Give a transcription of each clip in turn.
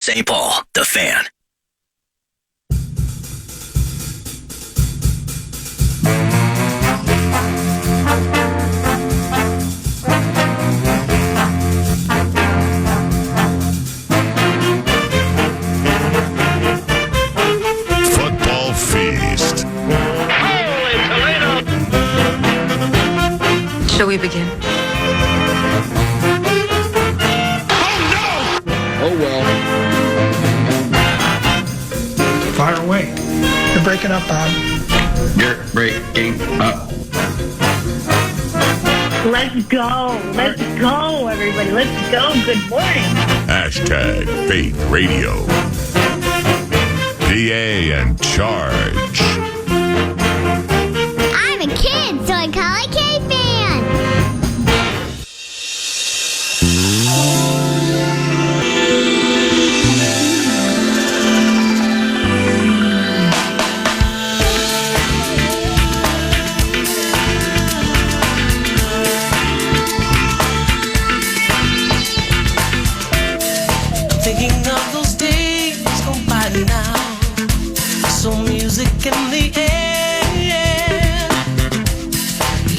St. Paul, the Fan. Football Feast. Holy Toledo! Shall we begin? Oh, well. Fire away. You're breaking up, Bob. You're breaking up. Let's go. Let's go, everybody. Let's go. Good morning. Hashtag Faith Radio. PA Charch. I'm a kid, so I call it KFAN. Thinking of those days gone by now. So music in the air.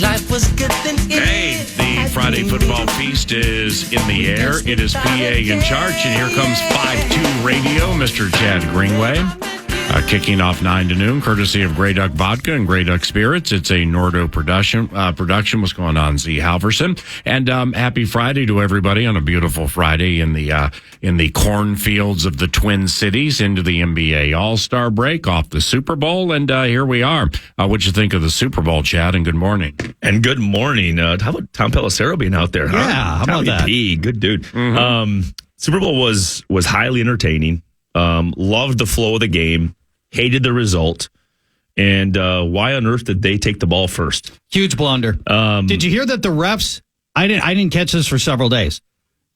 Life was good then. Hey, the Friday Football Feast is in the air. It is PA Charch, and here comes 5-2 Radio, Mr. Chad Greenway. Kicking off 9 to noon, courtesy of Grey Duck Vodka and Grey Duck Spirits. It's a Nordo production. What's going on, Z Halverson? And happy Friday to everybody on a beautiful Friday in the cornfields of the Twin Cities into the NBA All-Star break off the Super Bowl. And here we are. What'd you think of the Super Bowl, Chad? And good morning. And good morning. How about Tom Pelissero being out there? Huh? Yeah, how about that? Good dude. Mm-hmm. Super Bowl was highly entertaining. Loved the flow of the game. Hated the result. And why on earth did they take the ball first? Huge blunder. Did you hear that the refs? I didn't catch this for several days.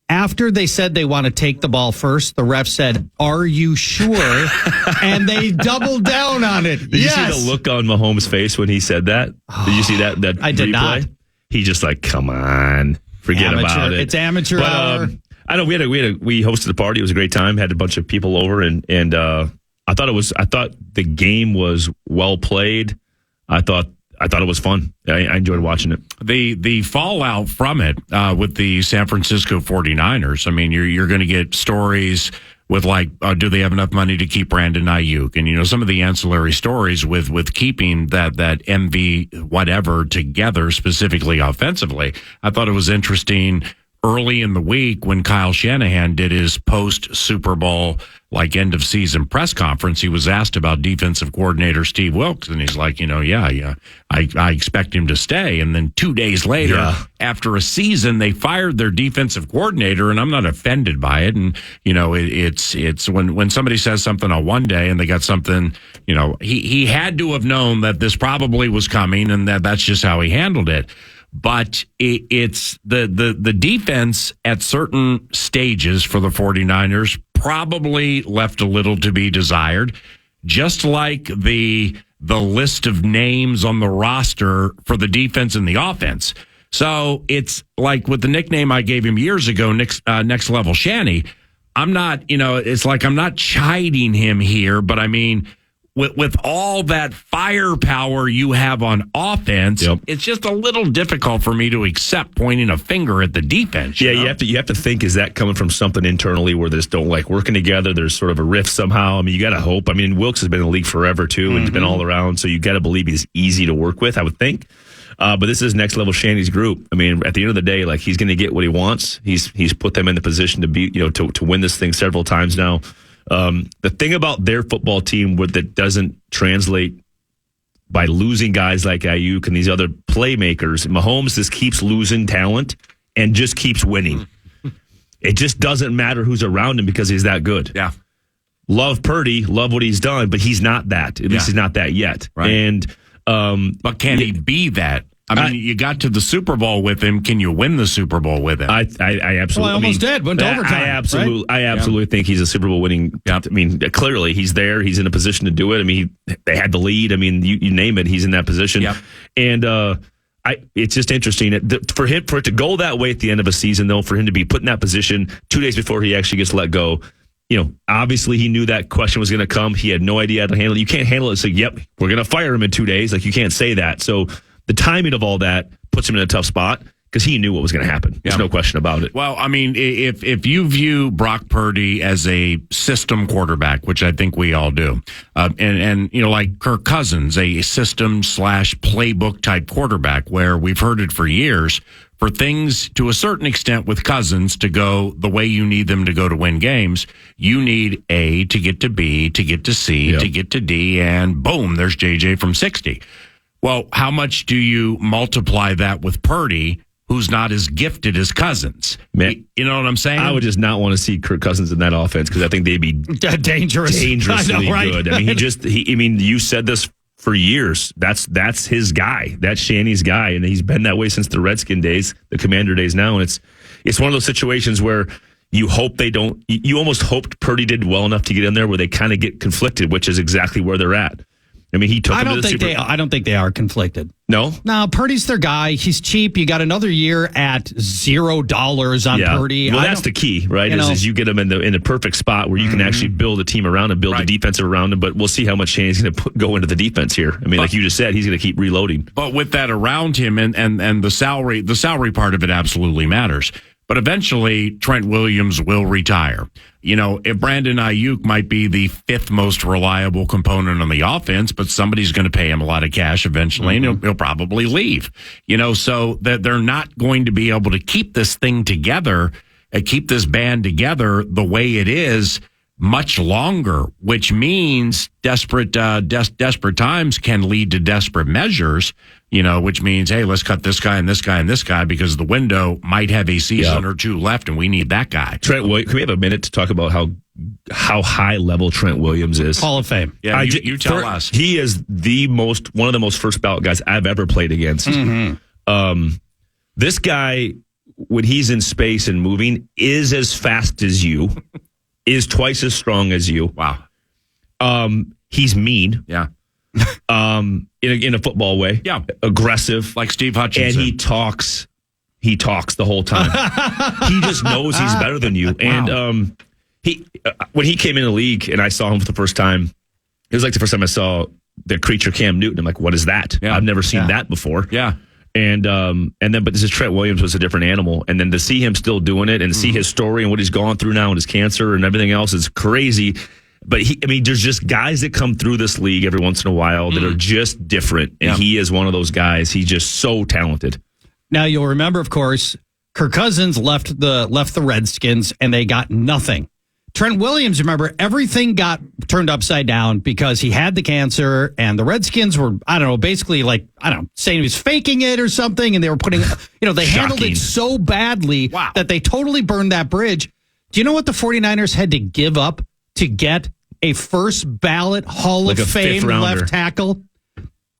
After they said they want to take the ball first, the ref said, "Are you sure?" And they doubled down on it. Did you see the look on Mahomes' face when he said that? Did you see that? I did replay? not. He just like, come on, forget about it. It's amateur hour. I know we hosted a party. It was a great time. Had a bunch of people over, and I thought the game was well played. I thought it was fun. I enjoyed watching it. The fallout from it with the San Francisco 49ers, I mean, you're going to get stories with like, do they have enough money to keep Brandon Ayuk? And, some of the ancillary stories with keeping that MV whatever together, specifically offensively. I thought it was interesting early in the week when Kyle Shanahan did his post-Super Bowl, like end-of-season press conference, he was asked about defensive coordinator Steve Wilks, and he's like, I expect him to stay. And then 2 days later, after a season, they fired their defensive coordinator, and I'm not offended by it. And, it's when somebody says something on one day and they got something, he had to have known that this probably was coming, and that's just how he handled it. But it's the defense at certain stages for the 49ers probably left a little to be desired, just like the list of names on the roster for the defense and the offense. So it's like with the nickname I gave him years ago, Next Level Shanny. I'm not, it's like I'm not chiding him here, but I mean, with all that firepower you have on offense, It's just a little difficult for me to accept pointing a finger at the defense. You have to think, is that coming from something internally where they just don't like working together? There's sort of a rift somehow. I mean, you got to hope. I mean, Wilkes has been in the league forever too, and he's been all around, so you got to believe he's easy to work with, I would think. But this is Next Level Shanny's group. I mean, at the end of the day, like, he's going to get what he wants. He's put them in the position to be, to win this thing several times now. The thing about their football team that doesn't translate by losing guys like Ayuk and these other playmakers, Mahomes just keeps losing talent and just keeps winning. It just doesn't matter who's around him because he's that good. Yeah. Love Purdy, love what he's done, but he's not that. At least he's not that yet. Right. And but can he be that? I mean, you got to the Super Bowl with him. Can you win the Super Bowl with him? I absolutely. Well, I almost did. Went to overtime. I absolutely think he's a Super Bowl winning. I mean, clearly he's there. He's in a position to do it. I mean, they had the lead. I mean, you name it, he's in that position. Yep. And it's just interesting for it to go that way at the end of a season, though. For him to be put in that position 2 days before he actually gets let go, obviously he knew that question was going to come. He had no idea how to handle it. You can't handle it. It's like, yep, we're going to fire him in 2 days. Like, you can't say that. So the timing of all that puts him in a tough spot because he knew what was going to happen. There's no question about it. Well, I mean, if you view Brock Purdy as a system quarterback, which I think we all do, and like Kirk Cousins, a system/playbook type quarterback, where we've heard it for years, for things to a certain extent with Cousins to go the way you need them to go to win games, you need A to get to B, to get to C, to get to D, and boom, there's JJ from 60. Well, how much do you multiply that with Purdy, who's not as gifted as Cousins? Man, you know what I'm saying? I would just not want to see Kirk Cousins in that offense because I think they'd be dangerously good. I mean, you said this for years. That's his guy. That's Shanny's guy, and he's been that way since the Redskin days, the Commander days now. And it's one of those situations where you hope they don't. You almost hoped Purdy did well enough to get in there where they kind of get conflicted, which is exactly where they're at. I mean, he took. I don't think they are conflicted. No, Purdy's their guy. He's cheap. You got another year at $0 on Purdy. Well, that's the key, right? Is you get him in the perfect spot where you can actually build a team around him, build a defense around him. But we'll see how much Shanny's going to go into the defense here. I mean, like you just said, he's going to keep reloading. But with that around him and the salary part of it absolutely matters. But eventually, Trent Williams will retire. If Brandon Ayuk might be the fifth most reliable component on the offense, but somebody's going to pay him a lot of cash eventually, and he'll probably leave. So that they're not going to be able to keep this thing together, keep this band together the way it is much longer, which means desperate times can lead to desperate measures, which means, hey, let's cut this guy and this guy and this guy because the window might have a season or two left and we need that guy. Trent, can we have a minute to talk about how high level Trent Williams is? Hall of Fame. Yeah, you tell us. He is one of the most first ballot guys I've ever played against. This guy, when he's in space and moving, is as fast as you. Is twice as strong as you. Wow. He's mean. Yeah. In a football way. Yeah. Aggressive. Like Steve Hutchinson. And he talks the whole time. He just knows he's better than you. Wow. And when he came in the league and I saw him for the first time, it was like the first time I saw the creature Cam Newton. I'm like, what is that? Yeah. I've never seen that before. Yeah. But this is Trent Williams was a different animal. And then to see him still doing it and see his story and what he's gone through now and his cancer and everything else is crazy. But there's just guys that come through this league every once in a while that are just different. And he is one of those guys. He's just so talented. Now you'll remember, of course, Kirk Cousins left the Redskins and they got nothing. Trent Williams, remember, everything got turned upside down because he had the cancer and the Redskins were, basically saying he was faking it or something. And they were putting, they handled it so badly that they totally burned that bridge. Do you know what the 49ers had to give up to get a first ballot Hall of Fame left tackle?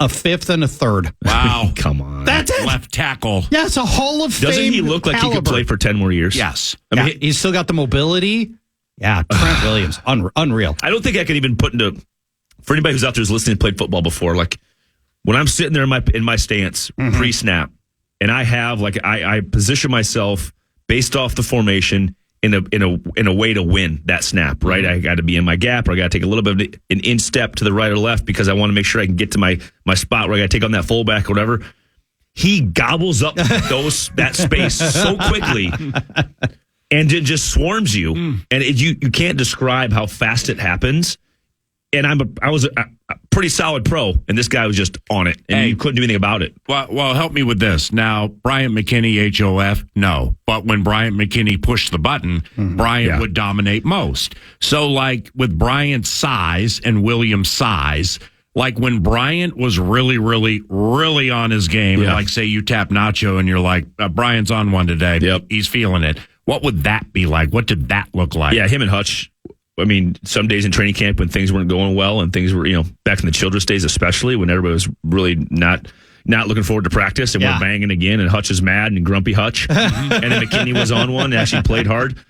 A fifth and a third. Wow. Come on. That's it. Left tackle. Yes, a Hall of Fame. Doesn't he look like he could play for 10 more years? Yes. I mean, he's still got the mobility. Yeah, Trent Williams, unreal. I don't think I can even put into, for anybody who's out there who's listening and played football before, like when I'm sitting there in my stance pre-snap, and I have I position myself based off the formation in a way to win that snap, right? I got to be in my gap, or I got to take a little bit of an in step to the right or left because I want to make sure I can get to my spot where I got to take on that fullback or whatever. He gobbles up that space so quickly. And it just swarms you, and you can't describe how fast it happens. And I was a pretty solid pro, and this guy was just on it, and you couldn't do anything about it. Well, help me with this. Now, Bryant McKinney, HOF, no. But when Bryant McKinney pushed the button, Bryant would dominate most. So, like with Bryant's size and Williams' size, like when Bryant was really, really, really on his game, like say you tap Nacho and you're like, Bryant's on one today. Yep. He's feeling it. What would that be like? What did that look like? Yeah, him and Hutch. I mean, some days in training camp when things weren't going well and things were, back in the Childress days, especially when everybody was really not looking forward to practice and we're banging again and Hutch is mad and grumpy Hutch. And then McKinney was on one and actually played hard.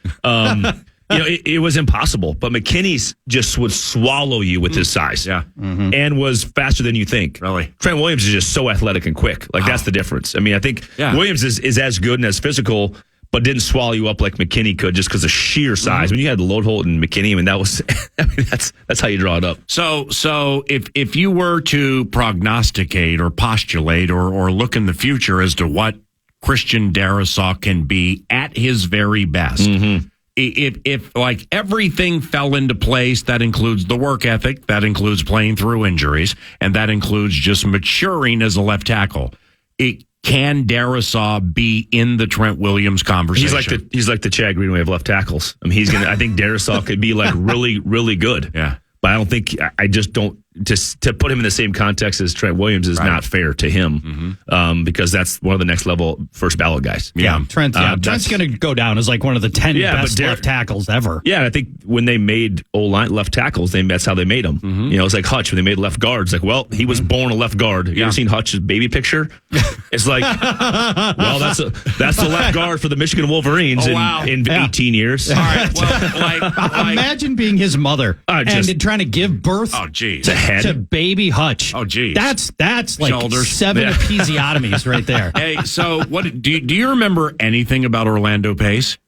It was impossible, but McKinney's just would swallow you with his size. Yeah. And was faster than you think. Really? Trent Williams is just so athletic and quick. Like that's the difference. I mean, I think Williams is as good and as physical, but didn't swallow you up like McKinney could just because of sheer size. When you had the load hold in McKinney, I mean, that was, that's how you draw it up. So if you were to prognosticate or postulate or look in the future as to what Christian Darrisaw can be at his very best, if like everything fell into place, that includes the work ethic, that includes playing through injuries, and that includes just maturing as a left tackle, can Darrisaw be in the Trent Williams conversation? He's like the Chad Greenway of left tackles. I mean, I think Darrisaw could be like really, really good. Yeah. But I don't think, I just don't, to put him in the same context as Trent Williams is not fair to him because that's one of the next level first ballot guys. Yeah. Trent's going to go down as like one of the 10 best left tackles ever. Yeah. And I think when they made O-line left tackles, that's how they made them. You know, it's like Hutch when they made left guards. Like, well, he was born a left guard. You ever seen Hutch's baby picture? It's like, well, that's the left guard for the Michigan Wolverines in 18 years. All right. Well, imagine being his mother and trying to give birth to baby Hutch. Oh, geez. That's like Shoulders. 7 episiotomies right there. Hey, so what do you remember anything about Orlando Pace?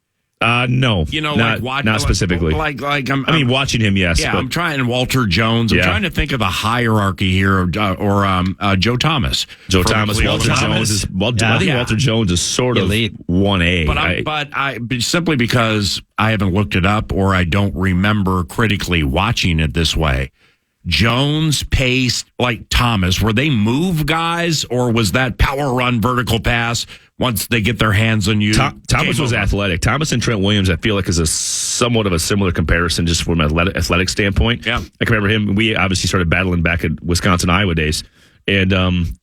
No, you know, not specifically. I'm watching him. Yes, yeah. I'm trying Walter Jones. I'm trying to think of the hierarchy here, or Joe Thomas. Walter Jones is. I think Walter Jones is sort of 1A. But simply because I haven't looked it up or I don't remember critically watching it this way. Jones, Pace, like Thomas, were they move guys, or was that power run, vertical pass once they get their hands on you? Thomas was athletic. Thomas and Trent Williams, I feel like, is somewhat of a similar comparison just from an athletic standpoint. Yeah. I can remember him. We obviously started battling back at Wisconsin, Iowa days. And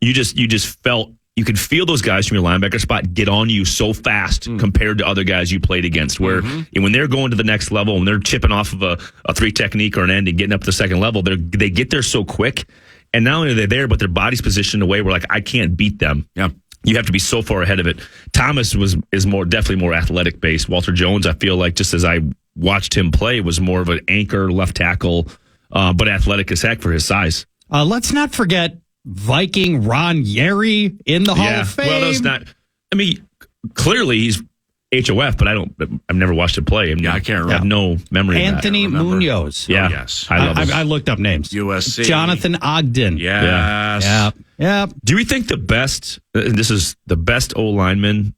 you just felt, you could feel those guys from your linebacker spot get on you so fast compared to other guys you played against, where when they're going to the next level and they're chipping off of a 3 technique or an end and getting up to the second level, they get there so quick. And not only are they there, but their body's positioned in a way where, like, I can't beat them. Yeah. You have to be so far ahead of it. Thomas is definitely more athletic based. Walter Jones, I feel like, just as I watched him play, was more of an anchor left tackle, but athletic as heck for his size. Let's not forget Viking Ron Yeri in the Hall of Fame. Well, that's not. I mean, clearly he's HOF, but I've never watched it play. I can't remember. I have no memory. Anthony of that. Munoz. Yeah, yes. I looked up names. USC. Jonathan Ogden. Yes. Yeah. Do we think the best? This is the best O lineman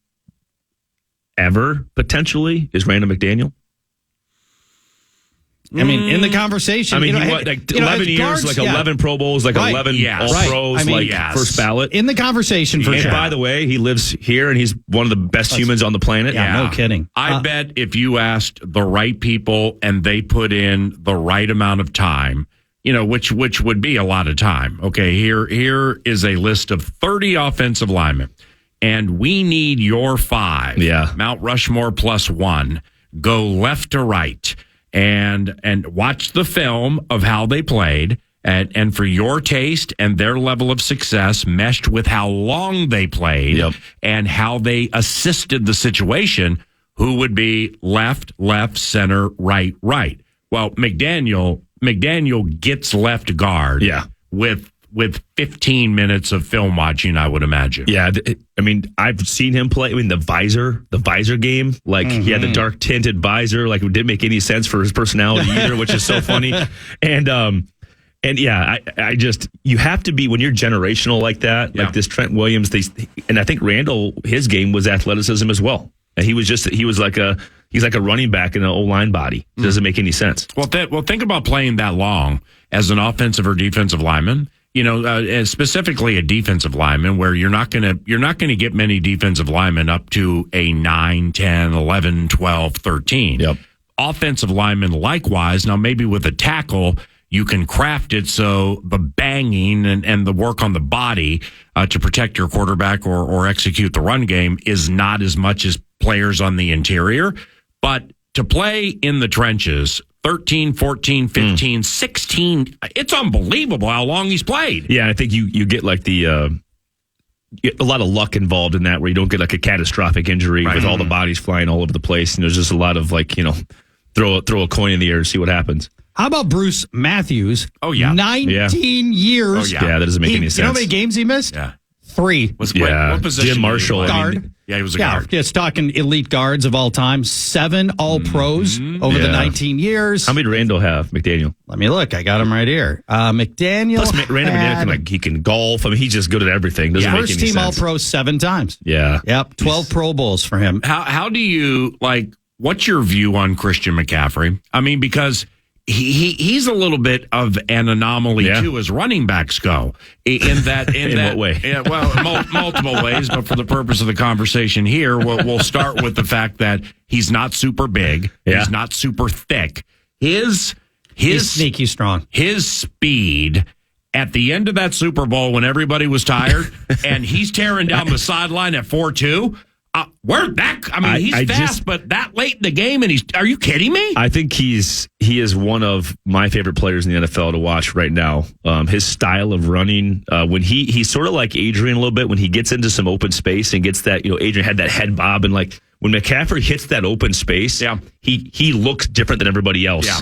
ever potentially is Randall McDaniel. I mean, in the conversation. I mean, 11 years, guards, like 11 Pro Bowls, like 11 All-Pros, first ballot. In the conversation, for sure. And by the way, he lives here, and he's one of the best humans on the planet. Yeah, no kidding. I bet if you asked the right people and they put in the right amount of time, which would be a lot of time. Okay, here is a list of 30 offensive linemen, and we need your 5. Yeah. Mount Rushmore plus 1. Go left to right. And watch the film of how they played, and for your taste and their level of success meshed with how long they played and how they assisted the situation, who would be left, center, right. Well, McDaniel gets left guard with 15 minutes of film watching, I would imagine. Yeah, I mean, I've seen him play. I mean, the visor game, like he had the dark tinted visor, like it didn't make any sense for his personality either, which is so funny. And yeah, I just, you have to be, when you're generational like that, like this Trent Williams, and I think Randall, his game was athleticism as well. And he's like a running back in an O-line body. It doesn't make any sense. Well, think about playing that long as an offensive or defensive lineman. Specifically a defensive lineman, where you're not going to get many defensive linemen up to a 9, 10, 11, 12, 13. Yep. Offensive linemen likewise. Now, maybe with a tackle, you can craft it so the banging and the work on the body to protect your quarterback or execute the run game is not as much as players on the interior. But to play in the trenches, 13, 14, 15, 16. It's unbelievable how long he's played. Yeah, I think you get like a lot of luck involved in that, where you don't get like a catastrophic injury with all the bodies flying all over the place. And there's just a lot of throw a coin in the air and see what happens. How about Bruce Matthews? Oh, yeah. 19 years. Oh, yeah, that doesn't make any sense. You know how many games he missed? Yeah. 3. What position? Jim did he Marshall. play? Guard. Yeah, he was a guard. Just talking elite guards of all time. 7 All-Pros over the 19 years. How many did Randall have, McDaniel? Let me look. I got him right here. McDaniel. Plus, Randall had McDaniel he can golf. I mean, he's just good at everything. Doesn't make any first team sense. All-Pro 7 times. Yeah. Yep. 12 Pro Bowls for him. How do you what's your view on Christian McCaffrey? I mean, because he's a little bit of an anomaly too, as running backs go. In what way? Multiple ways. But for the purpose of the conversation here, we'll start with the fact that he's not super big. Yeah. He's not super thick. He's sneaky strong. His speed at the end of that Super Bowl when everybody was tired, and he's tearing down the sideline at 4.2. He's fast, but that late in the game, and are you kidding me? I think he is one of my favorite players in the NFL to watch right now. His style of running, when he's sort of like Adrian a little bit, when he gets into some open space and gets that, Adrian had that head bob, and when McCaffrey hits that open space, he looks different than everybody else. Yeah.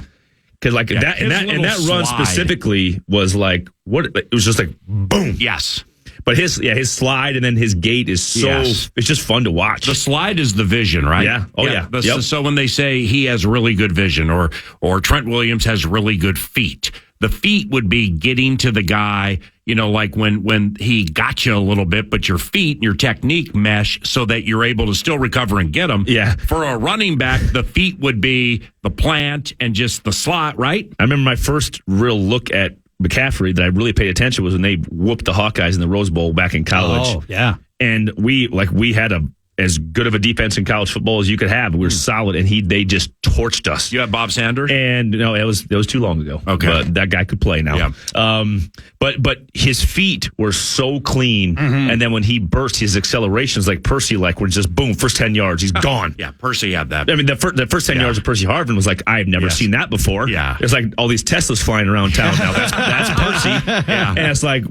Because that run specifically was like it was just like boom. Yes. But his slide and then his gait is it's just fun to watch. The slide is the vision, right? Yeah. Oh, yeah. So when they say he has really good vision or Trent Williams has really good feet, the feet would be getting to the guy, like when he got you a little bit, but your feet and your technique mesh so that you're able to still recover and get him. Yeah. For a running back, the feet would be the plant and just the slot, right? I remember my first real look at McCaffrey that I really paid attention was when they whooped the Hawkeyes in the Rose Bowl back in college. Oh, yeah. And we had as good of a defense in college football as you could have. We were solid, and they just torched us. You had Bob Sanders? And no, it was too long ago. Okay. But that guy could play now. Yeah. But his feet were so clean, and then when he burst, his accelerations like Percy, were just boom, first 10 yards, he's gone. Yeah, Percy had that. I mean, the first 10 yards of Percy Harvin was like, I've never seen that before. Yeah. It's like all these Teslas flying around town now. That's Percy. Yeah. And it's like,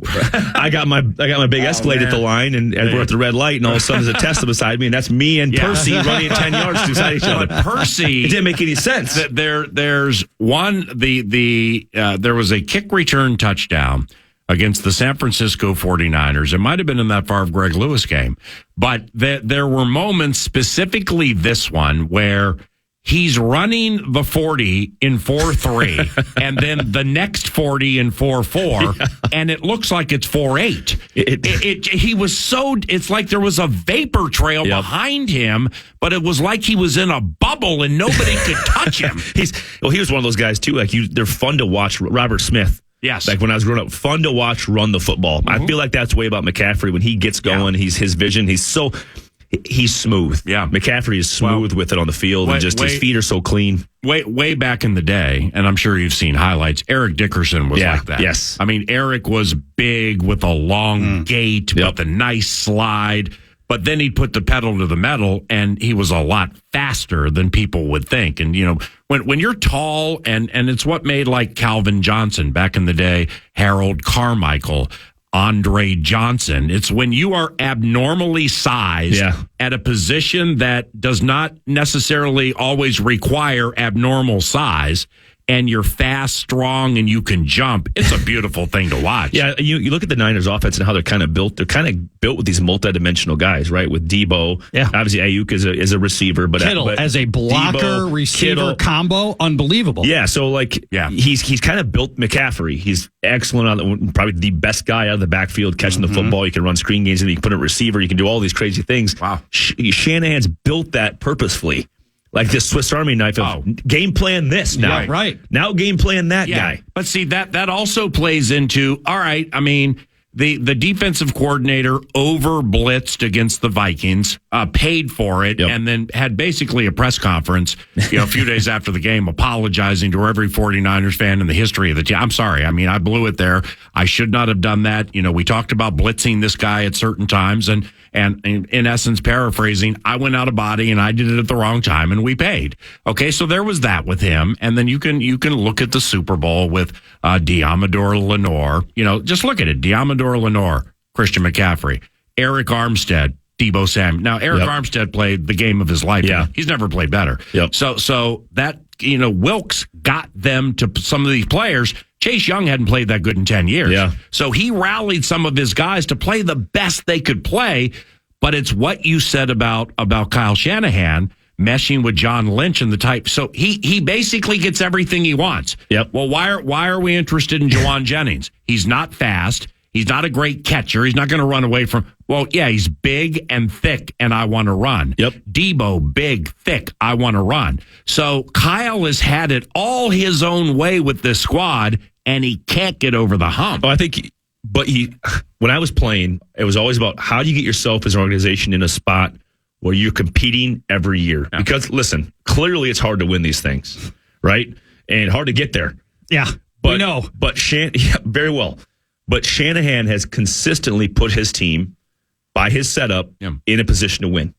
I got my big Escalade at the line, and we're at the red light, and all of a sudden there's a Tesla beside me, and that's me and Percy running 10 yards beside each other. Percy, it didn't make any sense. There's one. There was a kick return touchdown against the San Francisco 49ers. It might have been in that Favre Greg Lewis game, but there were moments, specifically this one, where he's running the 40 in 4.3 and then the next 40 in 4.4, and it looks like it's 4.8. It's like there was a vapor trail behind him, but it was like he was in a bubble and nobody could touch him. He was one of those guys too. They're fun to watch. Robert Smith. Yes. When I was growing up, fun to watch run the football. Mm-hmm. I feel like that's the way about McCaffrey. When he gets going, his vision, he's smooth. Yeah. McCaffrey is smooth with it on the field, and his feet are so clean. Way back in the day, and I'm sure you've seen highlights, Eric Dickerson was like that. Yes. I mean, Eric was big with a long gait, with a nice slide, but then he'd put the pedal to the metal, and he was a lot faster than people would think. And, when you're tall, and it's what made like Calvin Johnson back in the day, Harold Carmichael, Andre Johnson. It's when you are abnormally sized at a position that does not necessarily always require abnormal size, and you're fast, strong, and you can jump. It's a beautiful thing to watch. Yeah, you look at the Niners offense and how they're kind of built. They're kind of built with these multidimensional guys, right? With Debo. Yeah. Obviously, Ayuk is a receiver. But Kittle as a blocker, Debo, receiver Kittle. Combo, unbelievable. Yeah, so he's kind of built McCaffrey. He's excellent, probably the best guy out of the backfield catching the football. You can run screen games, and you can put a receiver. You can do all these crazy things. Wow. Shanahan's built that purposefully. Like this Swiss Army knife of game plan this now. Yeah, right. Now game plan that guy. But see, that also plays into, all right, I mean, the defensive coordinator over blitzed against the Vikings, paid for it, and then had basically a press conference, a few days after the game, apologizing to every 49ers fan in the history of the team. I'm sorry. I mean, I blew it there. I should not have done that. We talked about blitzing this guy at certain times, and in essence, paraphrasing, I went out of body and I did it at the wrong time, and we paid. Okay, so there was that with him, and then you can look at the Super Bowl with Diamador Lenore. Just look at it. Diamador Lenore, Christian McCaffrey, Eric Armstead, Debo Samuel. Now, Eric Armstead played the game of his life. Yeah. He's never played better. Yep. So that Wilkes got them to some of these players. Chase Young hadn't played that good in 10 years. Yeah. So he rallied some of his guys to play the best they could play. But it's what you said about Kyle Shanahan meshing with John Lynch and the type. So he basically gets everything he wants. Yep. Well, why are we interested in Jawan Jennings? He's not fast. He's not a great catcher. He's not going to run away from. Well, yeah, he's big and thick, and I want to run. Yep. Debo, big, thick, I want to run. So Kyle has had it all his own way with this squad, and he can't get over the hump. Oh, I think, when I was playing, it was always about how do you get yourself as an organization in a spot where you're competing every year. Yeah. Because, listen, clearly it's hard to win these things, right? And hard to get there. Yeah, we know. But very well. But Shanahan has consistently put his team, by his setup, in a position to win.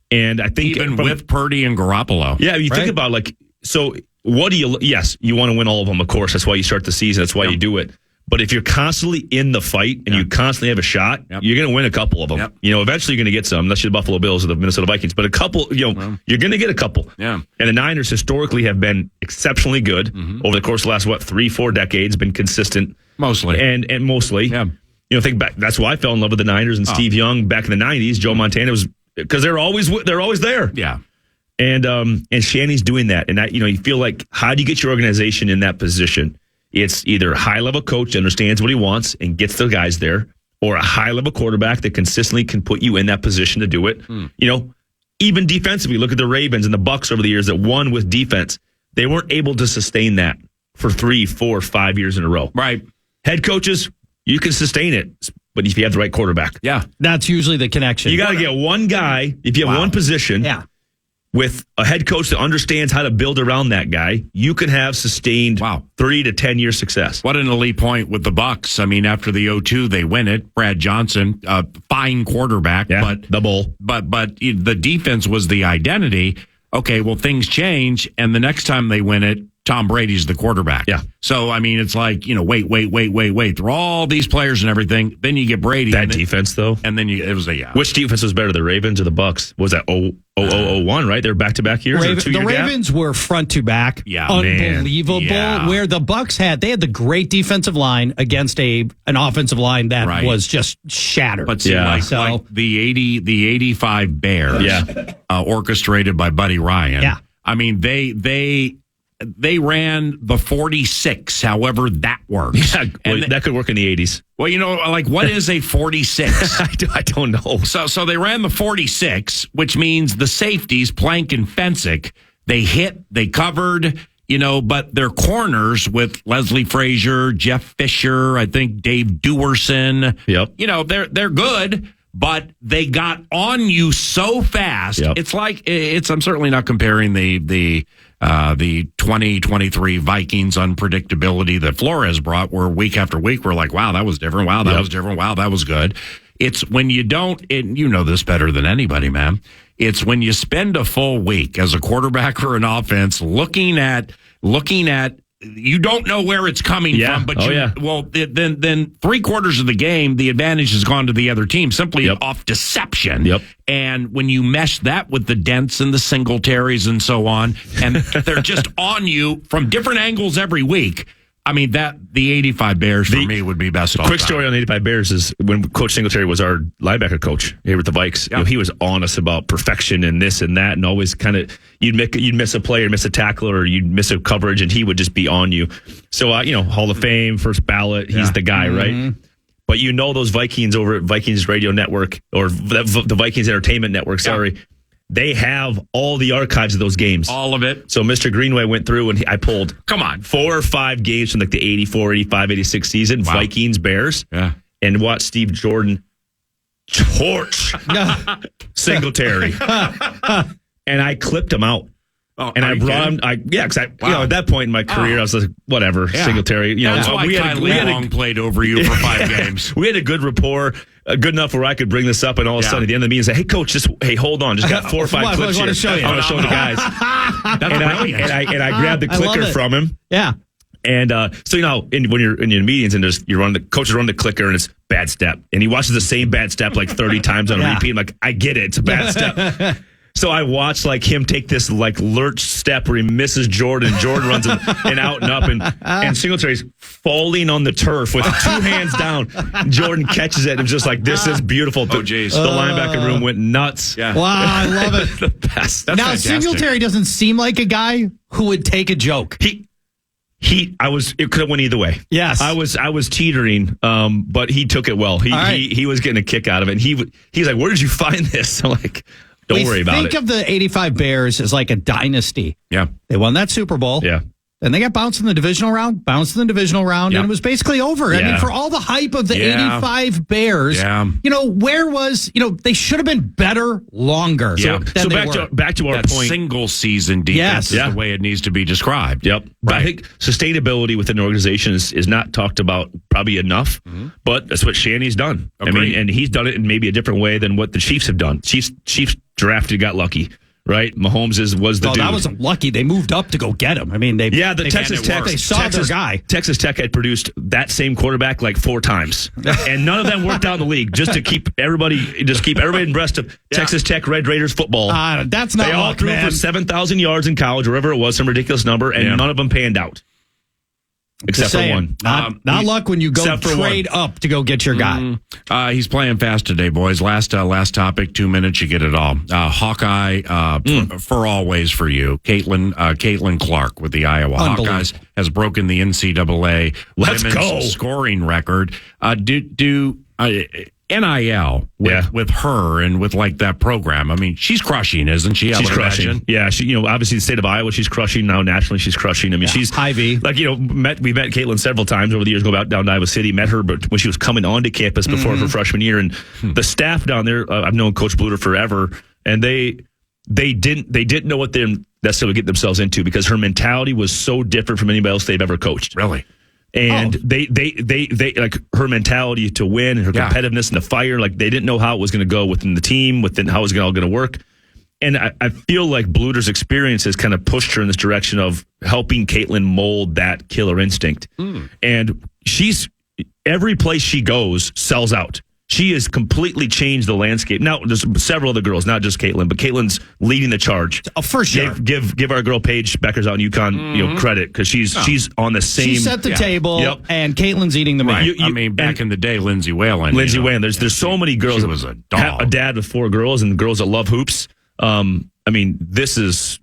And I think even with Purdy and Garoppolo. Yeah, you think about so what do you, yes, you want to win all of them, of course. That's why you start the season. That's why you do it. But if you're constantly in the fight and you constantly have a shot, you're going to win a couple of them. Yep. Eventually you're going to get some, unless you're the Buffalo Bills or the Minnesota Vikings. But a couple, you're going to get a couple. Yeah. And the Niners historically have been exceptionally good over the course of the last, 3-4 decades, been consistent. Mostly. And mostly. Yeah. Think back. That's why I fell in love with the Niners and Steve Young back in the 90s. Joe Montana was, because they're always there. Yeah. And Shanny's doing that. And that, you feel like, how do you get your organization in that position? It's either a high-level coach that understands what he wants and gets the guys there, or a high-level quarterback that consistently can put you in that position to do it. Even defensively, look at the Ravens and the Bucs over the years that won with defense. They weren't able to sustain that for 3, 4, 5 years in a row. Right. Head coaches, you can sustain it, but if you have the right quarterback. Yeah. That's usually the connection. You got to get one guy, if you have one position. Yeah. With a head coach that understands how to build around that guy, you can have sustained 3 to 10 year success. What an elite point with the Bucs. I mean, after the 0-2, they win it. Brad Johnson, fine quarterback, but the bull. But the defense was the identity. Okay, well, things change, and the next time they win it, Tom Brady's the quarterback. Yeah. So, I mean, it's like, wait. Through all these players and everything, then you get Brady. That defense, though. And then it was Which defense was better, the Ravens or the Bucs? Was that 0-0-1, right? They're back-to-back years? The Ravens were front-to-back. Yeah. Unbelievable. Yeah. Where the Bucs had the great defensive line against an offensive line that was just shattered. But see, like the 85 Bears, orchestrated by Buddy Ryan. Yeah. I mean, they ran the 46, however that works. Yeah, that could work in the 80s. Well, what is a 46? I don't know. So they ran the 46, which means the safeties, Plank and Fensick, they covered, but their corners with Leslie Frazier, Jeff Fisher, I think Dave Dewerson. Yep. They're good. But they got on you so fast. Yep. It's like I'm certainly not comparing the 2023 Vikings unpredictability that Flores brought, where week after week we're like, wow, that was different. Wow, that was different. Wow, that was good. It's when you don't, and you know this better than anybody, man. It's when you spend a full week as a quarterback or an offense looking at. You don't know where it's coming from, but then 3/4 of the game, the advantage has gone to the other team simply off deception. Yep. And when you mesh that with the Dents and the Singletaries and so on, and they're just on you from different angles every week. I mean, the 85 Bears for me would be best. Quick story on the 85 Bears is when Coach Singletary was our linebacker coach here with the Vikes. He was honest about perfection and this and that, and always kind of you'd miss a play or miss a tackle or you'd miss a coverage, and he would just be on you. So Hall of Fame, first ballot, he's the guy, right? But those Vikings over at Vikings Radio Network or the Vikings Entertainment Network, they have all the archives of those games. All of it. So Mr. Greenway went through and I pulled 4 or 5 games from the 84, 85, 86 season, Vikings, Bears, and watched Steve Jordan torch Singletary. And I clipped him out. Oh, and I brought him. Because at that point in my career, I was like, whatever, Singletary. That's why we had Long played over you for 5 games. We had a good rapport, good enough where I could bring this up, and all of a sudden at the end of the meeting, say, "Hey, coach, hold on, just got 4 or 5 clips here. I want to show you. I want to show the guys." and I grabbed the clicker from him. Yeah. And when you're in your meetings and the coaches run the clicker and it's bad step, and he watches the same bad step like 30 times on repeat. I'm like, I get it, it's a bad step. So I watched like him take this like lurch step where he misses Jordan. Jordan runs and out and up, and Singletary's falling on the turf with 2 hands down. Jordan catches it and just like, this is beautiful. Oh, geez. The linebacker room went nuts. Yeah. Wow, I love it. The best. That's now, fantastic. Singletary doesn't seem like a guy who would take a joke. It could have went either way. Yes. I was teetering, but he took it well. He was getting a kick out of it. And he's like, where did you find this? I'm like, don't worry about it. Think of the 85 Bears as like a dynasty. Yeah. They won that Super Bowl. Yeah. And they got bounced in the divisional round, and it was basically over. I Yeah. mean, for all the hype of the 85 Bears, where was, they should have been better longer. Yeah. Than So they back were. to our That point. single season defense is the way it needs to be described. Yep. But Right. I think sustainability within an organization is not talked about probably enough, but that's what Shanny's done. Agreed. I mean, and he's done it in maybe a different way than what the Chiefs have done. Chiefs drafted, got lucky, right? Mahomes was the dude. That wasn't lucky. They moved up to go get him. I mean, they Texas Tech. They saw their guy. Texas Tech had produced that same quarterback like 4 times, and none of them worked out in the league. Just to keep everybody abreast of Texas Tech Red Raiders football. That's not they all luck, threw man. for 7,000 yards in college, or wherever it was, some ridiculous number, and none of them panned out. Except for one. Not luck when you go except for trade up to go get your guy. He's playing fast today, boys. Last topic, 2 minutes, you get it all. Hawkeye, for always for you. Caitlin Clark with the Iowa Hawkeyes has broken the NCAA women's scoring record. NIL with her and with like that program. I mean, she's crushing, isn't she? She's crushing. Imagine. Yeah, she, obviously the state of Iowa, she's crushing. Now nationally, she's crushing. I mean, she's Ivy. Like, we met Caitlin several times over the years, down to Iowa City, met her, but when she was coming onto campus before her freshman year, and the staff down there, I've known Coach Bluter forever, and they didn't know what they necessarily get themselves into, because her mentality was so different from anybody else they've ever coached. Really? And they like her mentality to win and her competitiveness and the fire, like they didn't know how it was going to go within the team, within how it was all going to work. And I feel like Bluter's experience has kind of pushed her in this direction of helping Caitlin mold that killer instinct. And every place she goes sells out. She has completely changed the landscape. Now, there's several other girls, not just Caitlin, but Caitlin's leading the charge. Oh, for sure. Give our girl Paige Beckers out in UConn, credit, because she's on the same. She set the table, and Caitlin's eating the meat. Right. Back in the day, Lindsay Whalen. There's so many girls. She was a dog. A dad with 4 girls and girls that love hoops. I mean, this is.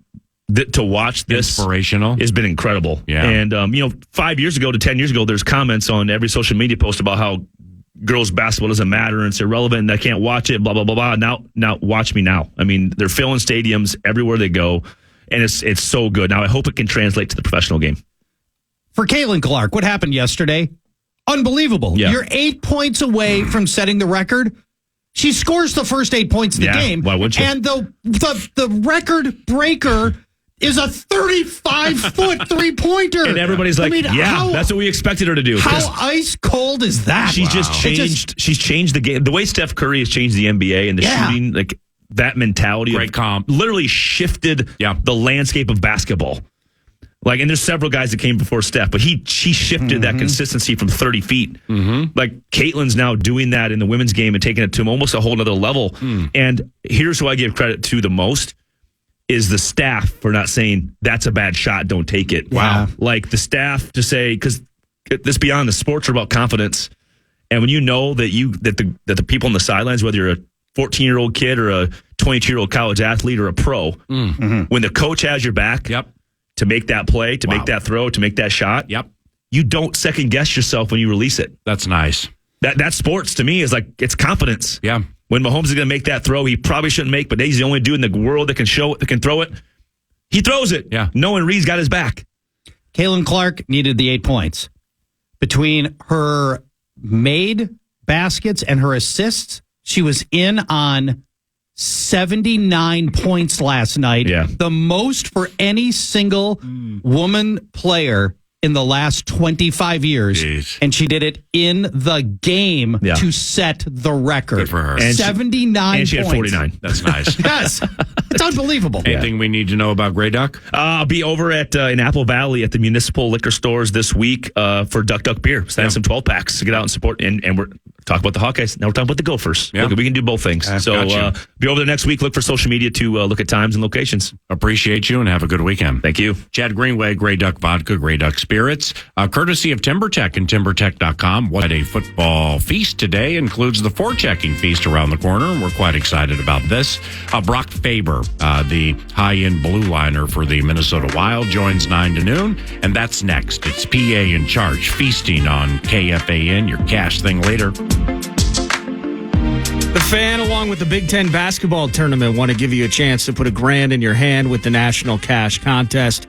To watch this inspirational has been incredible. Yeah. And 5 years ago to 10 years ago, there's comments on every social media post about how girls basketball doesn't matter and it's irrelevant and I can't watch it, blah, blah, blah, blah. Now watch me now. I mean, they're filling stadiums everywhere they go, and it's so good. Now I hope it can translate to the professional game. For Caitlin Clark, what happened yesterday? Unbelievable. Yeah. You're 8 points away from setting the record. She scores the first 8 points of the game. Why wouldn't you? And the record breaker is a 35-foot three-pointer. And everybody's like, that's what we expected her to do. How ice cold is that? She's just changed. She's changed the game. The way Steph Curry has changed the NBA and the shooting, like that mentality. Great comp. Literally shifted the landscape of basketball. Like, and there's several guys that came before Steph, but she shifted that consistency from 30 feet. Like, Caitlin's now doing that in the women's game and taking it to almost a whole nother level. And here's who I give credit to the most. Is the staff for not saying that's a bad shot, don't take it. Wow. Like the staff to say, because let's be honest, sports are about confidence. And when you know that the people on the sidelines, whether you're a 14-year-old kid or a 22-year-old college athlete or a pro, when the coach has your back to make that play, to make that throw, to make that shot, you don't second guess yourself when you release it. That's nice. That sports to me is like, it's confidence. Yeah. When Mahomes is going to make that throw, he probably shouldn't make, but he's the only dude in the world that can throw it. He throws it. Yeah. Knowing Reed's got his back. Caitlin Clark needed the 8 points. Between her made baskets and her assists, she was in on 79 points last night. Yeah. The most for any single woman player in the last 25 years. Jeez. And she did it in the game to set the record. Good for her. And 79 and she points. had 49. That's nice. Yes. It's unbelievable. Anything we need to know about Grey Duck? I'll be over in Apple Valley at the municipal liquor stores this week for Duck Duck Beer. So I have some 12 packs to get out and support. And we're talk about the Hawkeyes. Now we're talking about the Gophers. Yeah. Look, we can do both things. So gotcha. be over there next week. Look for social media to look at times and locations. Appreciate you and have a good weekend. Thank you. Chad Greenway, Grey Duck Vodka, Grey Duck Spirits, courtesy of TimberTech and TimberTech.com. What a football feast today includes the forechecking feast around the corner, and we're quite excited about this. Brock Faber, the high-end blue liner for the Minnesota Wild, joins 9 to noon, and that's next. It's PA Charch feasting on KFAN, your cash thing later. The Fan, along with the Big Ten basketball tournament, want to give you a chance to put $1,000 in your hand with the National Cash Contest.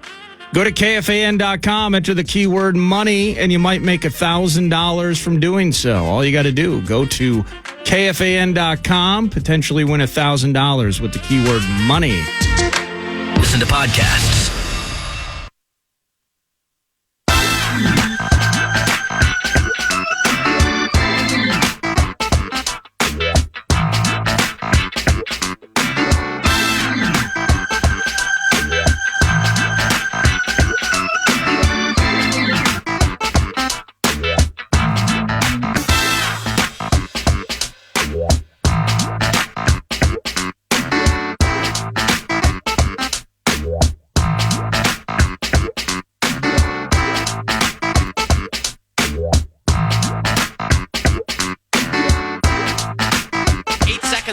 Go to KFAN.com, enter the keyword money, and you might make $1,000 from doing so. All you got to do, go to KFAN.com, potentially win $1,000 with the keyword money. Listen to podcasts.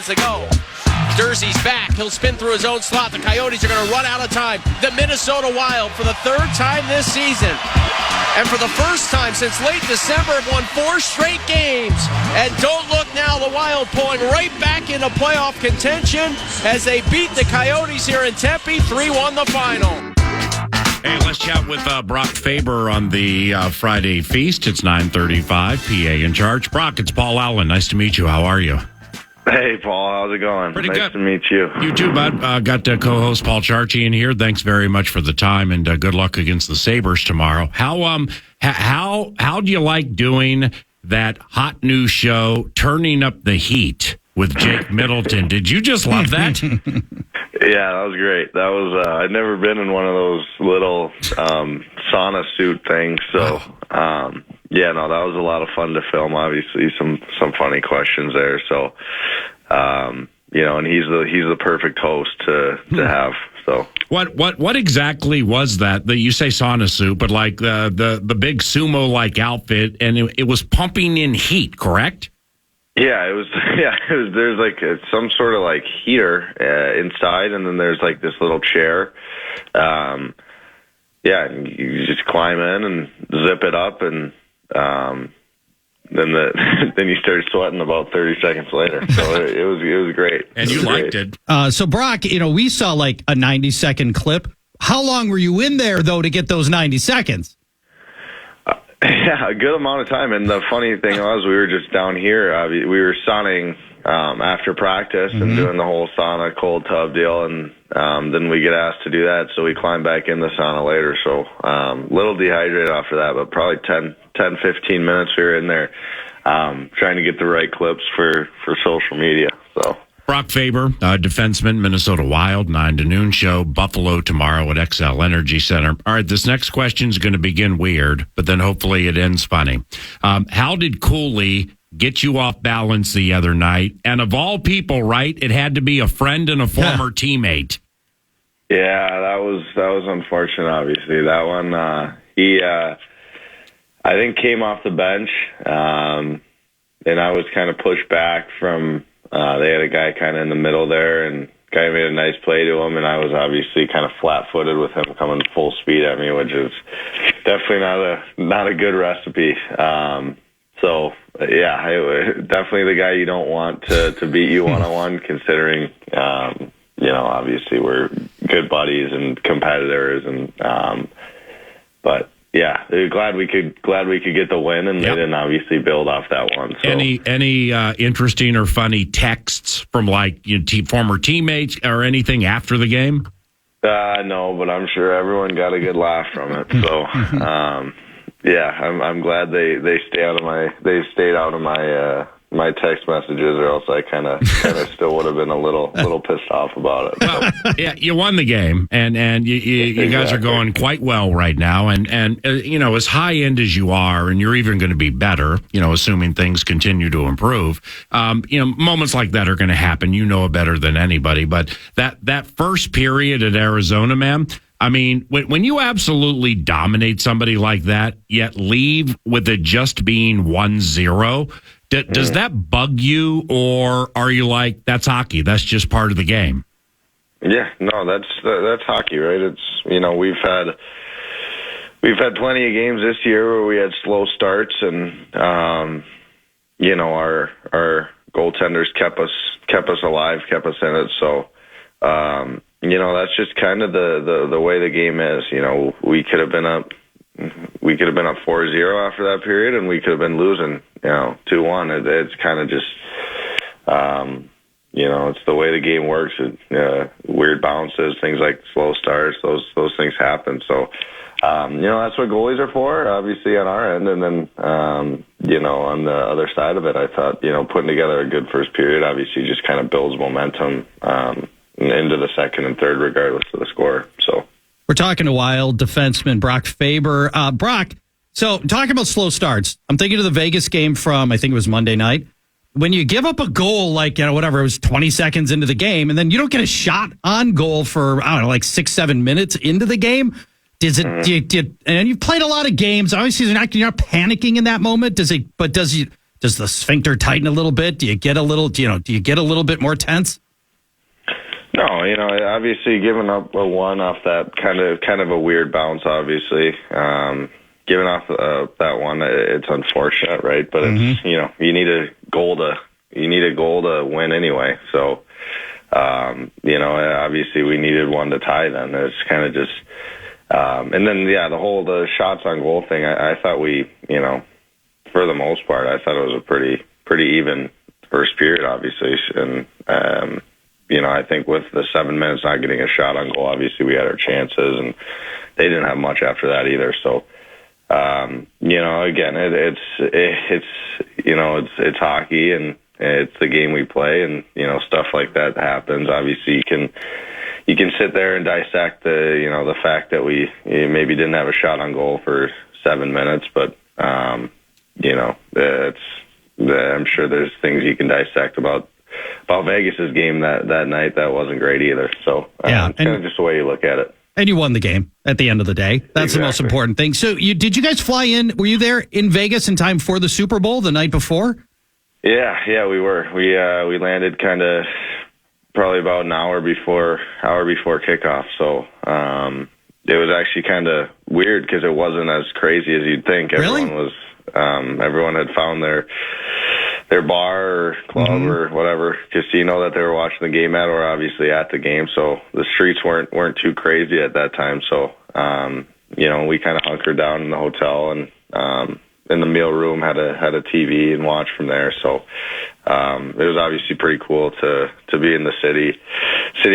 To go. Jersey's back. He'll spin through his own slot. The Coyotes are going to run out of time. The Minnesota Wild, for the third time this season, and for the first time since late December, have won 4 straight games. And don't look now, the Wild pulling right back into playoff contention as they beat the Coyotes here in Tempe. 3-1 the final. Hey, let's chat with Brock Faber on the Friday feast. It's 9:35, PA Charch. Brock, it's Paul Allen. Nice to meet you. How are you? Hey, Paul. How's it going? Pretty nice good. to meet you. You too, bud. Got co-host Paul Charchi in here. Thanks very much for the time, and good luck against the Sabres tomorrow. How do you like doing that hot new show, Turning Up the Heat, with Jake Middleton? Did you just love that? Yeah, that was great. That was I'd never been in one of those little sauna suit things, so yeah, no, that was a lot of fun to film. Obviously, some funny questions there. So, and he's the perfect host to have. So, what exactly was that you say sauna suit, but like the big sumo like outfit, and it was pumping in heat, correct? Yeah, it was. Yeah, there's like some sort of like heater inside, and then there's like this little chair. Yeah, and you just climb in and zip it up, and then you start sweating about 30 seconds later. So it was great. And you liked it. So Brock, we saw like a 90-second clip. How long were you in there though to get those 90 seconds? Yeah, a good amount of time. And the funny thing was, we were just down here. We were sauning after practice and doing the whole sauna cold tub deal, and then we get asked to do that, so we climb back in the sauna later. So little dehydrated after that, but probably 10, 15 minutes we were in there trying to get the right clips for social media. So Brock Faber, defenseman, Minnesota Wild, 9 to noon show, Buffalo tomorrow at XL Energy Center. All right, this next question is going to begin weird, but then hopefully it ends funny. How did Cooley get you off balance the other night? And of all people, right, it had to be a friend and a former teammate. Yeah, that was unfortunate, obviously. That one, he, I think, came off the bench, and I was kind of pushed back from... they had a guy kind of in the middle there, and guy made a nice play to him, and I was obviously kind of flat-footed with him coming full speed at me, which is definitely not a good recipe. So yeah, definitely the guy you don't want to beat you one-on-one, considering obviously we're good buddies and competitors, and but. Yeah, glad we could get the win, and they didn't obviously build off that one. So. Any interesting or funny texts from like former teammates or anything after the game? No, but I'm sure everyone got a good laugh from it. So yeah, I'm glad they stayed out of my my text messages, or else I kind of still would have been a little pissed off about it. Well, yeah, you won the game, and you guys are going quite well right now, and as high end as you are, and you're even going to be better, assuming things continue to improve. Moments like that are going to happen. You know it better than anybody. But that first period at Arizona, man. I mean, when you absolutely dominate somebody like that, yet leave with it just being 1-0, does that bug you, or are you like, that's hockey, that's just part of the game? Yeah, no, that's hockey, right? It's we've had plenty of games this year where we had slow starts, and our goaltenders kept us alive, kept us in it. So. That's just kind of the way the game is. We could have been up 4-0 after that period, and we could have been losing, 2-1. It's kind of just, it's the way the game works. Weird bounces, things like slow starts, those things happen. So, that's what goalies are for, obviously on our end, and then, on the other side of it, I thought, putting together a good first period obviously just kind of builds momentum, into the second and third, regardless of the score. So we're talking to Wild defenseman Brock Faber. Brock, so talking about slow starts, I'm thinking of the Vegas game from, I think it was Monday night. When you give up a goal, like, whatever, it was 20 seconds into the game, and then you don't get a shot on goal for, 6-7 minutes into the game. Does it, and you've played a lot of games. Obviously, you're not panicking in that moment. Does the sphincter tighten a little bit? Do you get a little bit more tense? No, obviously giving up a one off that kind of a weird bounce, obviously. Giving off that one, it's unfortunate, right? But it's, you need a goal to win anyway. So, obviously we needed one to tie then. It's kind of just, and then, the shots on goal thing, I thought we, for the most part, I thought it was a pretty even first period, obviously. And, I think with the 7 minutes not getting a shot on goal, obviously we had our chances, and they didn't have much after that either. So, again, it's hockey, and it's the game we play, and stuff like that happens. Obviously, you can sit there and dissect the fact that we maybe didn't have a shot on goal for 7 minutes, but I'm sure there's things you can dissect about Vegas's game that night that wasn't great either. So it's kind of just the way you look at it. And you won the game at the end of the day. That's the most important thing. So did you guys fly in? Were you there in Vegas in time for the Super Bowl the night before? Yeah, we were. We landed kind of probably about an hour before kickoff. So it was actually kind of weird because it wasn't as crazy as you'd think. Really? Everyone had found their bar or club or whatever casino that they were watching the game at, or obviously at the game. So the streets weren't too crazy at that time. So we kind of hunkered down in the hotel, and in the meal room had a TV and watch from there. So it was obviously pretty cool to be in the city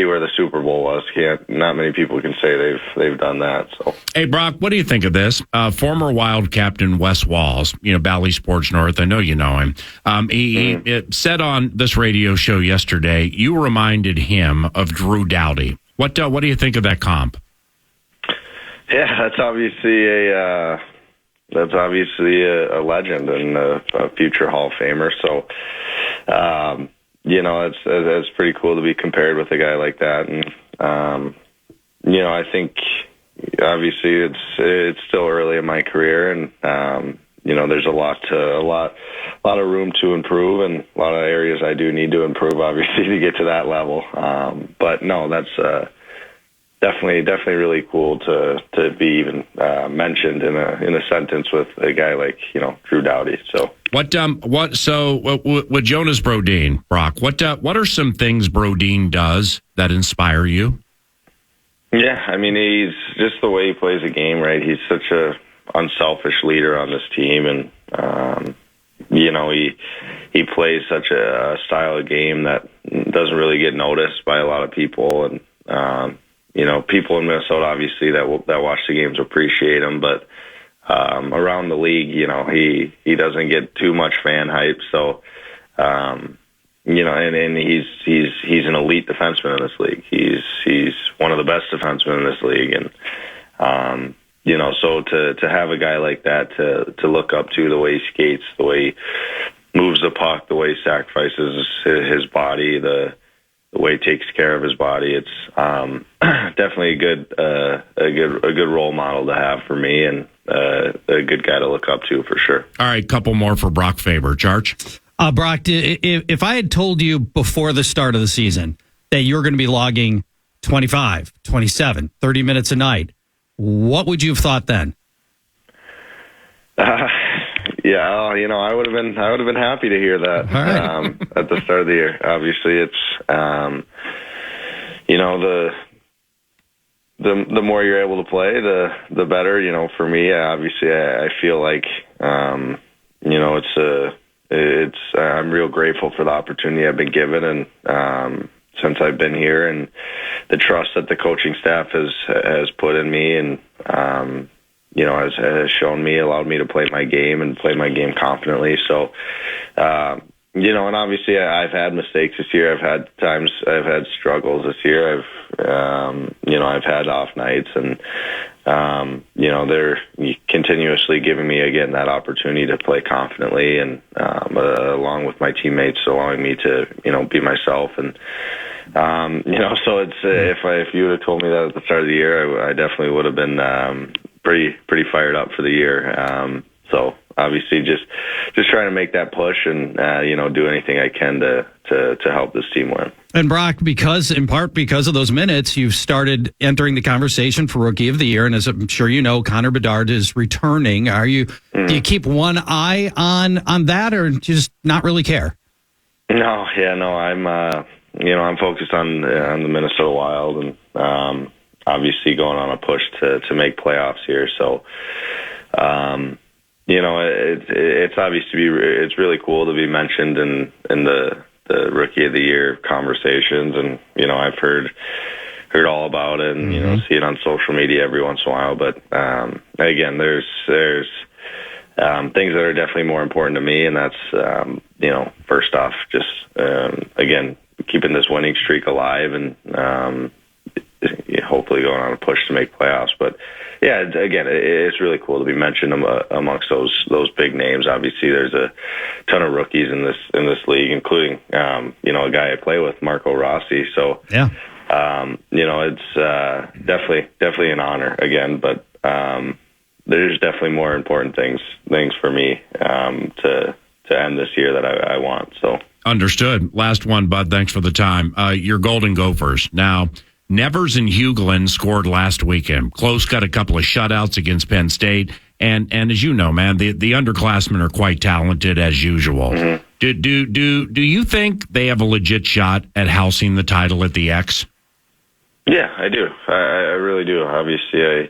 where the Super Bowl was. Not many people can say they've done that. So, hey Brock, what do you think of this? Former Wild captain Wes Walls, Bally Sports North. I know you know him. He said on this radio show yesterday, you reminded him of Drew Doughty. What do you think of that comp? Yeah, that's obviously a legend and a future Hall of Famer. So, it's pretty cool to be compared with a guy like that. And, I think obviously it's still early in my career, and, there's a lot of room to improve, and a lot of areas I do need to improve, obviously, to get to that level. But no, that's, definitely really cool to be even mentioned in a sentence with a guy like Drew Doughty. So with Jonas Brodin, Brock, what are some things Brodin does that inspire you? Yeah, I mean, he's just the way he plays the game, right? He's such a unselfish leader on this team, and he plays such a style of game that doesn't really get noticed by a lot of people, and people in Minnesota, obviously, that watch the games appreciate him, but around the league, he doesn't get too much fan hype. So, and he's an elite defenseman in this league. He's one of the best defensemen in this league, and so to have a guy like that to look up to, the way he skates, the way he moves the puck, the way he sacrifices his body, the way he takes care of his body, it's definitely a good role model to have for me, and a good guy to look up to for sure. All right, couple more for Brock Faber. Charch? Brock, if I had told you before the start of the season that you're going to be logging 25, 27, 30 minutes a night, what would you have thought then? Yeah, I would have been happy to hear that at the start of the year. Obviously, it's the more you're able to play, the better. For me, obviously, I feel like I'm real grateful for the opportunity I've been given, and since I've been here, and the trust that the coaching staff has put in me, and has shown me, allowed me to play my game and play my game confidently. So, and obviously I've had mistakes this year. I've had times, I've had struggles this year. I've had off nights, and they're continuously giving me again that opportunity to play confidently, and along with my teammates, allowing me to be myself. And so it's if you would have told me that at the start of the year, I definitely would have been pretty fired up for the year. So obviously just trying to make that push and do anything I can to help this team win. And Brock, in part because of those minutes, you've started entering the conversation for Rookie of the Year, and as I'm sure you know, Connor Bedard is returning. Do you keep one eye on that, or just not really care? No, I'm focused on the Minnesota Wild, and obviously going on a push to make playoffs here. So, it's obviously it's really cool to be mentioned in the Rookie of the Year conversations, and I've heard all about it, and see it on social media every once in a while. But again, there's things that are definitely more important to me, and that's first off, just again, keeping this winning streak alive, and hopefully going on a push to make playoffs. But yeah, again, it's really cool to be mentioned amongst those big names. Obviously, there's a ton of rookies in this league, including a guy I play with, Marco Rossi. So yeah, it's definitely an honor again. But there's definitely more important things for me to end this year that I want. So understood. Last one, Bud. Thanks for the time. Your Golden Gophers now. Nevers and Hugelin scored last weekend. Close got a couple of shutouts against Penn State. And as you know, man, the underclassmen are quite talented as usual. Mm-hmm. Do you think they have a legit shot at housing the title at the X? Yeah, I do. I really do. Obviously,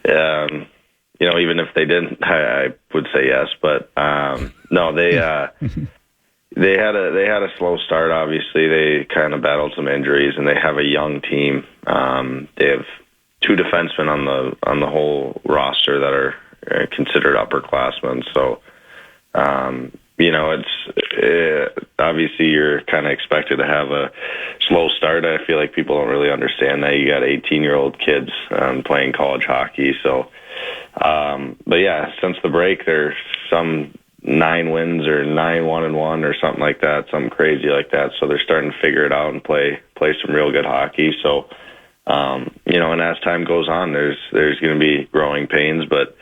even if they didn't, I would say yes. But no, they. They had a slow start. Obviously, they kind of battled some injuries, and they have a young team. They have two defensemen on the whole roster that are considered upperclassmen. So, it's obviously you're kind of expected to have a slow start. I feel like people don't really understand that. You got 18-year-old kids playing college hockey. So, but yeah, since the break, there's some 9 wins or 9-1-1 or something like that, something crazy like that. So they're starting to figure it out and play some real good hockey. So, and as time goes on, there's going to be growing pains, but,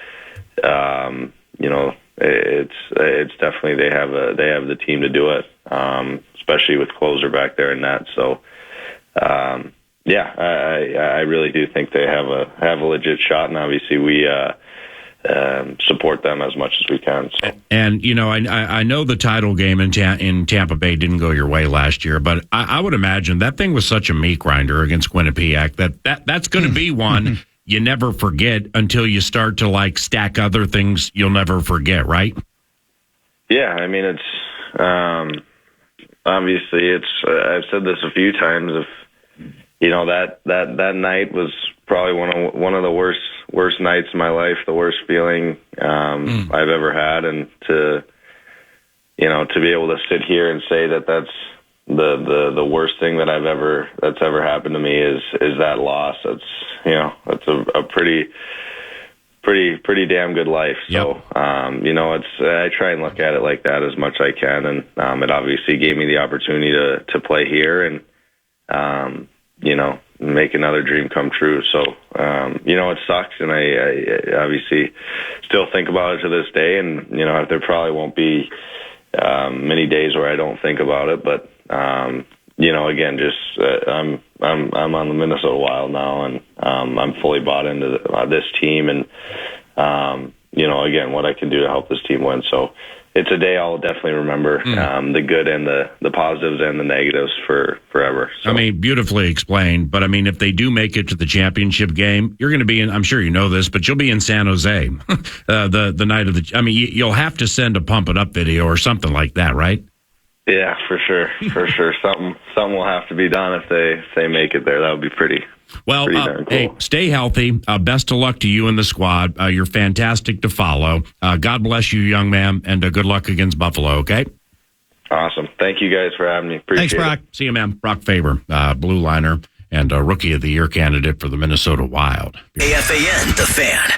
it's definitely, they have the team to do it, especially with closer back there in net. So, I really do think they have a legit shot, and obviously we, support them as much as we can. So. And I know the title game in Tampa Bay didn't go your way last year, but I would imagine that thing was such a meat grinder against Quinnipiac that's going to be one you never forget until you start to stack other things you'll never forget, right? Yeah, I mean it's obviously I've said this a few times. If that night was probably one of the worst nights of my life, the worst feeling I've ever had, and to to be able to sit here and say that that's the worst thing that's ever happened to me is that loss. That's a pretty damn good life. So, I try and look at it like that as much as I can. And, it obviously gave me the opportunity to play here and, make another dream come true. So, it sucks. And I obviously still think about it to this day. And, there probably won't be, many days where I don't think about it, but, again, I'm on the Minnesota Wild now, and I'm fully bought into this team, and again, what I can do to help this team win. So it's a day I'll definitely remember, the good and the positives and the negatives forever. So. I mean, beautifully explained. But I mean, if they do make it to the championship game, you're going to be in. I'm sure you know this, but you'll be in San Jose the night of the. I mean, you'll have to send a pump it up video or something like that, right? Yeah, for sure. Something will have to be done if they make it there. That would be pretty. Well, cool. Hey, stay healthy. Best of luck to you and the squad. You're fantastic to follow. God bless you, young man, and good luck against Buffalo. Okay. Awesome. Thank you guys for having me. Appreciate Thanks, Brock. See you, man. Brock Faber, blue liner and Rookie of the Year candidate for the Minnesota Wild. KFAN, The Fan.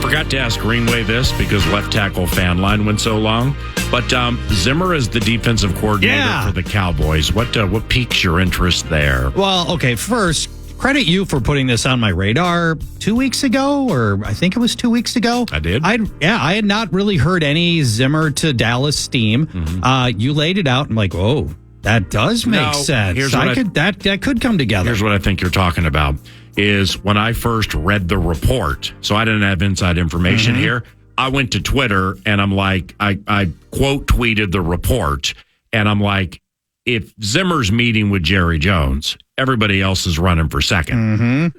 Forgot to ask Greenway this because left tackle fan line went so long. But Zimmer is the defensive coordinator for the Cowboys. What piques your interest there? Well, okay, first, credit you for putting this on my radar 2 weeks ago, or I think it was 2 weeks ago. I did? I had not really heard any Zimmer to Dallas steam. Mm-hmm. You laid it out. I'm like, oh, that does make sense. That could come together. Here's what I think you're talking about. Is when I first read the report, so I didn't have inside information here. I went to Twitter and I'm like, I quote tweeted the report, and I'm like, if Zimmer's meeting with Jerry Jones, everybody else is running for second,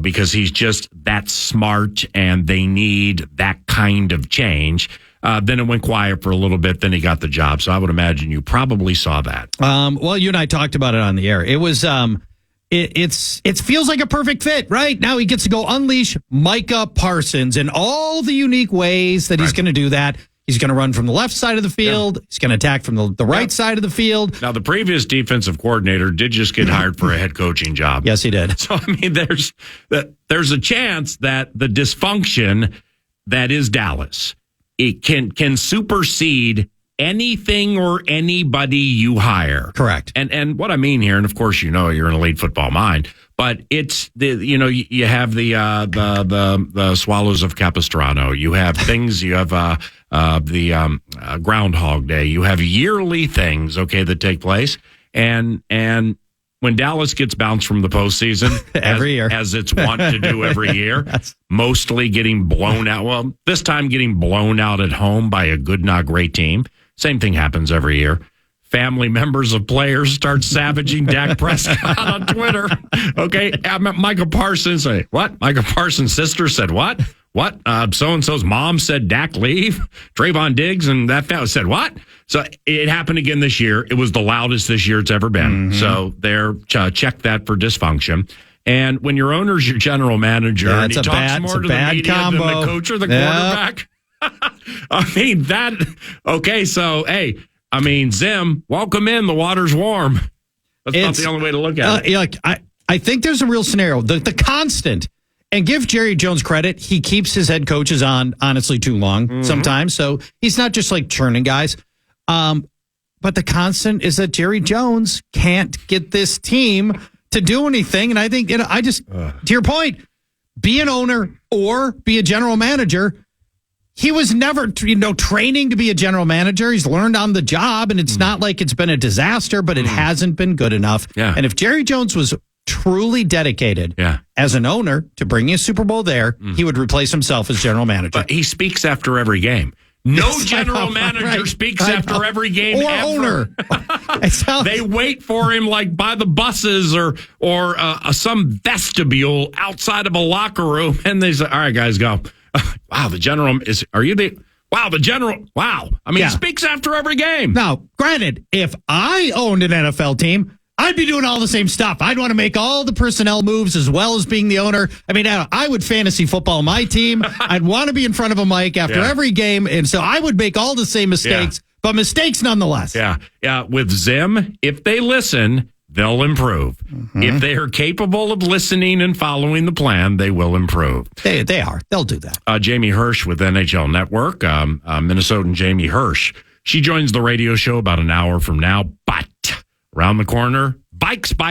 because he's just that smart and they need that kind of change. Then it went quiet for a little bit. Then he got the job. So I would imagine you probably saw that. Well, you and I talked about it on the air. It was, it feels like a perfect fit, right? Now he gets to go unleash Micah Parsons in all the unique ways that he's going to do that. He's going to run from the left side of the field. Yeah. He's going to attack from the right side of the field. Now, the previous defensive coordinator did just get hired for a head coaching job. Yes, he did. So, I mean, there's a chance that the dysfunction that is Dallas, it can supersede anything or anybody you hire. Correct. And what I mean here, and of course, you're an elite football mind, but it's you have the Swallows of Capistrano. You have things. You have the Groundhog Day. You have yearly things, that take place. And when Dallas gets bounced from the postseason every year, as it's wont to do every year, mostly getting blown out. Well, this time getting blown out at home by a good, not great team. Same thing happens every year. Family members of players start savaging Dak Prescott on Twitter. Okay, Micah Parsons say what? Micah Parsons' sister said what? What? So-and-so's mom said Dak leave. Trayvon Diggs and that family said what? So it happened again this year. It was the loudest this year it's ever been. Mm-hmm. So check that for dysfunction. And when your owner's your general manager and he talks more to the media combo. Than the coach or the quarterback. I mean, Zim, welcome in. The water's warm. That's not the only way to look at it. I think there's a real scenario. The constant, and give Jerry Jones credit, he keeps his head coaches on, honestly, too long sometimes. So he's not just like churning guys. But the constant is that Jerry Jones can't get this team to do anything. And I think, to your point, be an owner or be a general manager. He was never, training to be a general manager. He's learned on the job, and it's not like it's been a disaster, but it hasn't been good enough. Yeah. And if Jerry Jones was truly dedicated as an owner to bringing a Super Bowl there, he would replace himself as general manager. But he speaks after every game. No general manager speaks after every game or ever. Owner. They wait for him like by the buses or some vestibule outside of a locker room, and they say, "All right, guys, go." Wow, the general are you the? Wow, the general. Wow. I mean, he speaks after every game. Now, granted, if I owned an NFL team, I'd be doing all the same stuff. I'd want to make all the personnel moves as well as being the owner. I mean, I would fantasy football my team. I'd want to be in front of a mic after every game. And so I would make all the same mistakes, but mistakes nonetheless. Yeah. Yeah. With Zim, if they listen, they'll improve. Mm-hmm. If they are capable of listening and following the plan, they will improve. They are. They'll do that. Jamie Hirsch with NHL Network, Minnesotan Jamie Hirsch. She joins the radio show about an hour from now, but around the corner, Bike Spike.